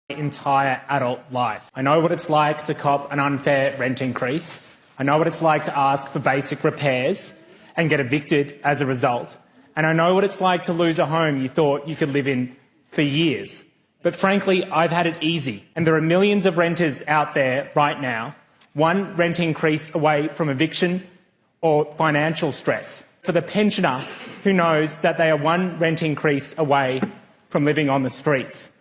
Entire adult life. I know what it's like to cop an unfair rent increase. I know what it's like to ask for basic repairs and get evicted as a result. And I know what it's like to lose a home you thought you could live in for years. But frankly, I've had it easy. And there are millions of renters out there right now, one rent increase away from eviction or financial stress. For the pensioner who knows that they are one rent increase away from living on the streets.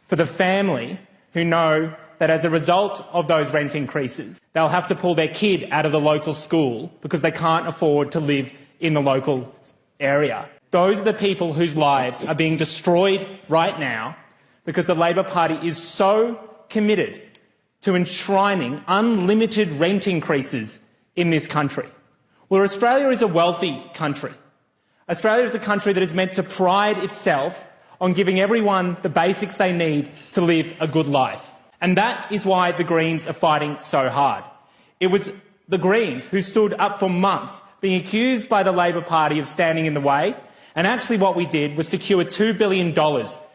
For the family who know that as a result of those rent increases, they'll have to pull their kid out of the local school because they can't afford to live in the local area. Those are the people whose lives are being destroyed right now because the Labor Party is so committed to enshrining unlimited rent increases in this country. Well, Australia is a wealthy country. Australia is a country that is meant to pride itself on giving everyone the basics they need to live a good life. And that is why the Greens are fighting so hard. It was the Greens who stood up for months, being accused by the Labor Party of standing in the way, and actually what we did was secure $2 billion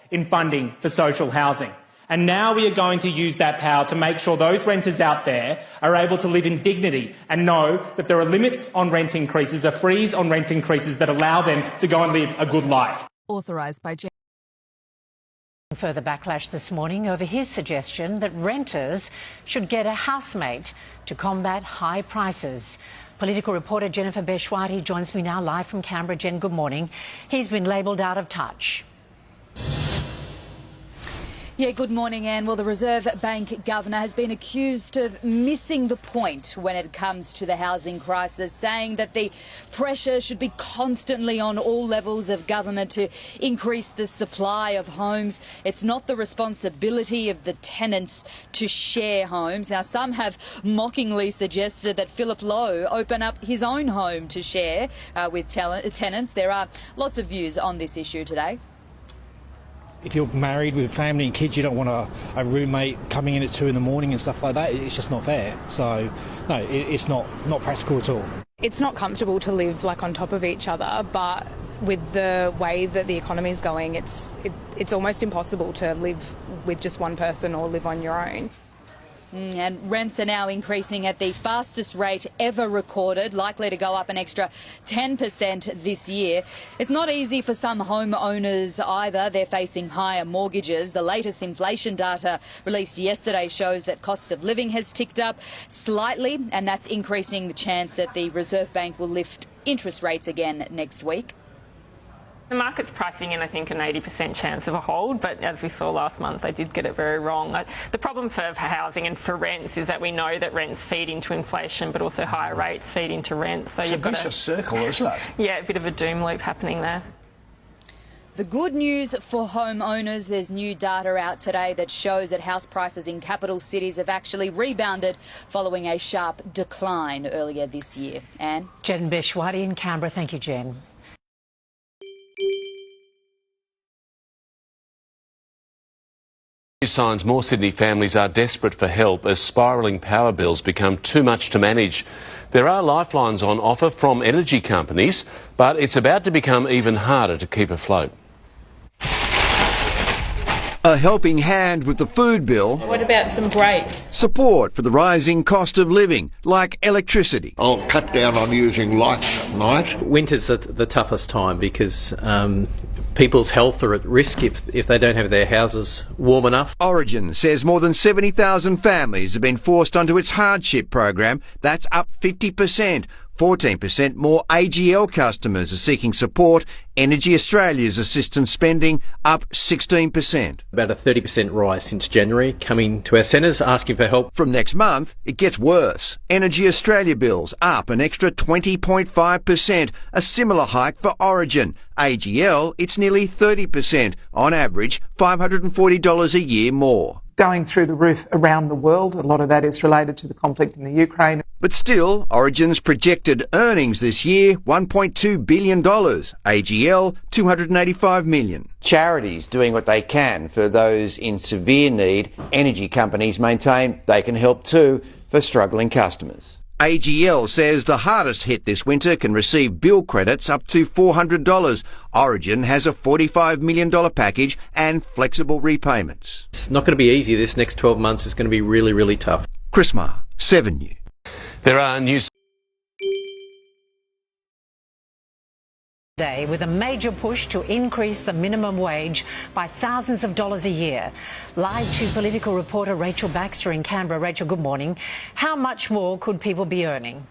in funding for social housing. And now we are going to use that power to make sure those renters out there are able to live in dignity and know that there are limits on rent increases, a freeze on rent increases that allow them to go and live a good life. Authorised by Further backlash this morning over his suggestion that renters should get a housemate to combat high prices. Political reporter Jennifer Beshwati joins me now live from Canberra. Jen, good morning. He's been labelled out of touch. Yeah, good morning, Anne. Well, the Reserve Bank governor has been accused of missing the point when it comes to the housing crisis, saying that the pressure should be constantly on all levels of government to increase the supply of homes. It's not the responsibility of the tenants to share homes. Now, some have mockingly suggested that Philip Lowe open up his own home to share with tenants. There are lots of views on this issue today. If you're married with family and kids, you don't want a roommate coming in at 2 in the morning and stuff like that. It's just not fair. So, no, it's not practical at all. It's not comfortable to live like on top of each other, but with the way that the economy is going, it's almost impossible to live with just one person or live on your own. And rents are now increasing at the fastest rate ever recorded, likely to go up an extra 10% this year. It's not easy for some homeowners either. They're facing higher mortgages. The latest inflation data released yesterday shows that cost of living has ticked up slightly, and that's increasing the chance that the Reserve Bank will lift interest rates again next week. The market's pricing in, I think, an 80% chance of a hold, but as we saw last month, they did get it very wrong. The problem for housing and for rents is that we know that rents feed into inflation, but also higher rates feed into rents. So it's a vicious circle, isn't it? Yeah, a bit of a doom loop happening there. The good news for homeowners, there's new data out today that shows that house prices in capital cities have actually rebounded following a sharp decline earlier this year. Anne? Jen Beshwati in Canberra. Thank you, Jen. Signs more Sydney families are desperate for help as spiralling power bills become too much to manage. There are lifelines on offer from energy companies, but it's about to become even harder to keep afloat. A helping hand with the food bill. What about some grapes? Support for the rising cost of living, like electricity. I'll cut down on using lights at night. Winter's the toughest time because people's health are at risk if they don't have their houses warm enough. Origin says more than 70,000 families have been forced onto its hardship program. That's up 50%. 14% more AGL customers are seeking support. Energy Australia's assistance spending up 16%. About a 30% rise since January, coming to our centres asking for help. From next month, it gets worse. Energy Australia bills up an extra 20.5%, a similar hike for Origin. AGL, it's nearly 30%, on average $540 a year more. Going through the roof around the world. A lot of that is related to the conflict in the Ukraine. But still, Origin's projected earnings this year, $1.2 billion. AGL, $285 million. Charities doing what they can for those in severe need. Energy companies maintain they can help too for struggling customers. AGL says the hardest hit this winter can receive bill credits up to $400. Origin has a $45 million package and flexible repayments. it's not going to be easy. This next 12 months is going to be really, really tough. Chris Marr, 7 News. There are news. Day with a major push to increase the minimum wage by thousands of dollars a year. Live to political reporter Rachel Baxter in Canberra. Rachel, good morning. How much more could people be earning?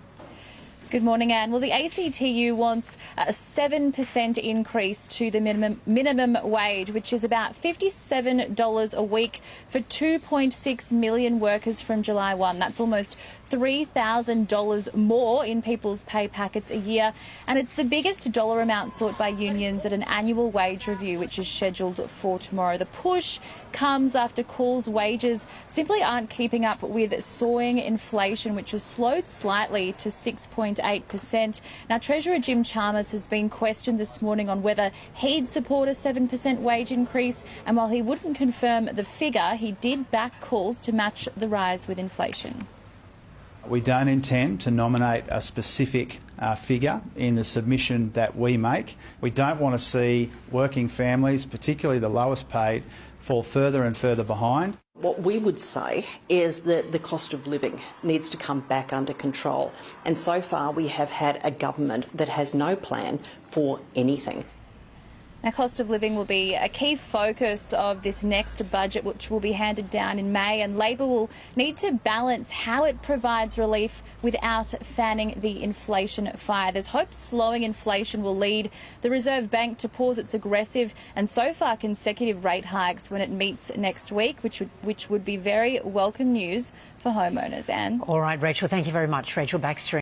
Good morning, Anne. Well, the ACTU wants a 7% increase to the minimum wage, which is about $57 a week for 2.6 million workers from July 1. That's almost $3,000 more in people's pay packets a year, and it's the biggest dollar amount sought by unions at an annual wage review, which is scheduled for tomorrow. The push comes after Coles wages simply aren't keeping up with soaring inflation, which has slowed slightly to 6.8%. Now, Treasurer Jim Chalmers has been questioned this morning on whether he'd support a 7% wage increase, and while he wouldn't confirm the figure, he did back calls to match the rise with inflation. We don't intend to nominate a specific figure in the submission that we make. We don't want to see working families, particularly the lowest paid, fall further and further behind. What we would say is that the cost of living needs to come back under control. And so far we have had a government that has no plan for anything. Now, cost of living will be a key focus of this next budget, which will be handed down in May, and Labor will need to balance how it provides relief without fanning the inflation fire. There's hope slowing inflation will lead the Reserve Bank to pause its aggressive and so far consecutive rate hikes when it meets next week, which would be very welcome news for homeowners. Anne? All right, Rachel, thank you very much. Rachel Baxter.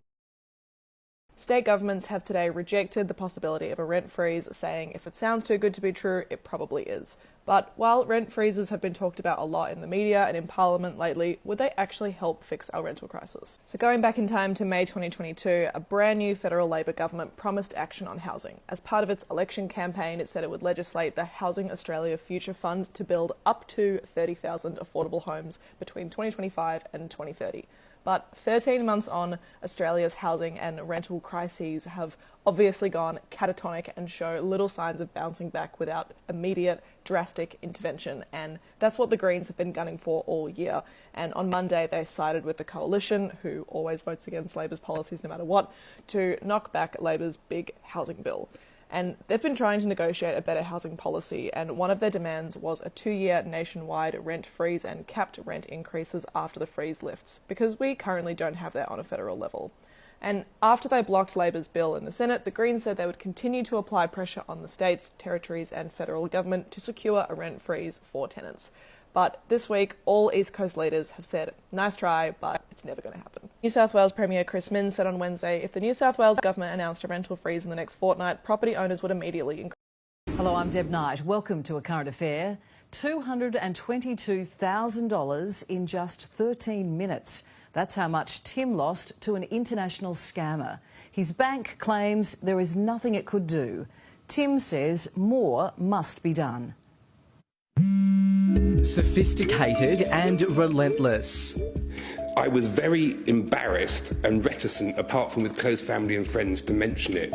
State governments have today rejected the possibility of a rent freeze, saying if it sounds too good to be true, it probably is. But while rent freezes have been talked about a lot in the media and in Parliament lately, would they actually help fix our rental crisis? So going back in time to May 2022, a brand new federal Labor government promised action on housing. As part of its election campaign, it said it would legislate the Housing Australia Future Fund to build up to 30,000 affordable homes between 2025 and 2030. But 13 months on, Australia's housing and rental crises have obviously gone catatonic and show little signs of bouncing back without immediate, drastic intervention. And that's what the Greens have been gunning for all year. And on Monday, they sided with the Coalition, who always votes against Labor's policies no matter what, to knock back Labor's big housing bill. And they've been trying to negotiate a better housing policy, and one of their demands was a 2-year nationwide rent freeze and capped rent increases after the freeze lifts, because we currently don't have that on a federal level. And after they blocked Labor's bill in the Senate, the Greens said they would continue to apply pressure on the states, territories and federal government to secure a rent freeze for tenants. But this week, all East Coast leaders have said, nice try, but it's never going to happen. New South Wales Premier Chris Minns said on Wednesday, if the New South Wales government announced a rental freeze in the next fortnight, property owners would immediately increase. Hello, I'm Deb Knight. Welcome to A Current Affair. $222,000 in just 13 minutes. That's how much Tim lost to an international scammer. His bank claims there is nothing it could do. Tim says more must be done. Sophisticated and relentless. I was very embarrassed and reticent, apart from with close family and friends, to mention it.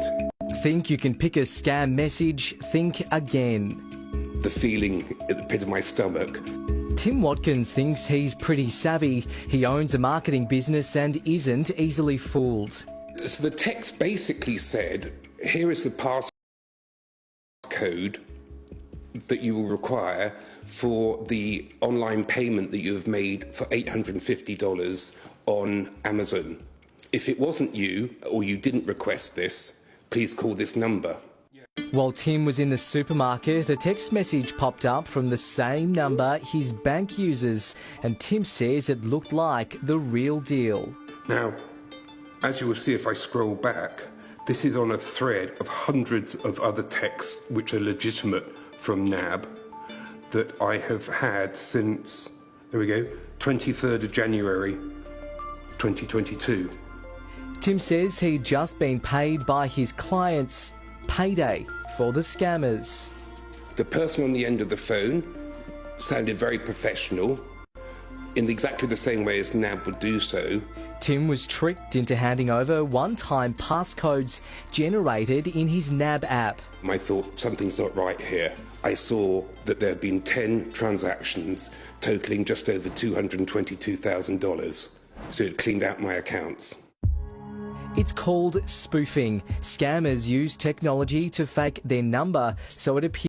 Think you can pick a scam message? Think again. The feeling at the pit of my stomach. Tim Watkins thinks he's pretty savvy. He owns a marketing business and isn't easily fooled. So the text basically said, here is the passcode that you will require for the online payment that you have made for $850 on Amazon. If it wasn't you, or you didn't request this, please call this number. While Tim was in the supermarket, a text message popped up from the same number his bank uses, and Tim says it looked like the real deal. Now, as you will see if I scroll back, this is on a thread of hundreds of other texts which are legitimate from NAB that I have had since, there we go, 23rd of January 2022. Tim says he'd just been paid by his clients payday for the scammers. The person on the end of the phone sounded very professional, in exactly the same way as NAB would do so. Tim was tricked into handing over one-time passcodes generated in his NAB app. I thought something's not right here. I saw that there had been 10 transactions totalling just over $222,000. So it cleaned out my accounts. It's called spoofing. Scammers use technology to fake their number so it appears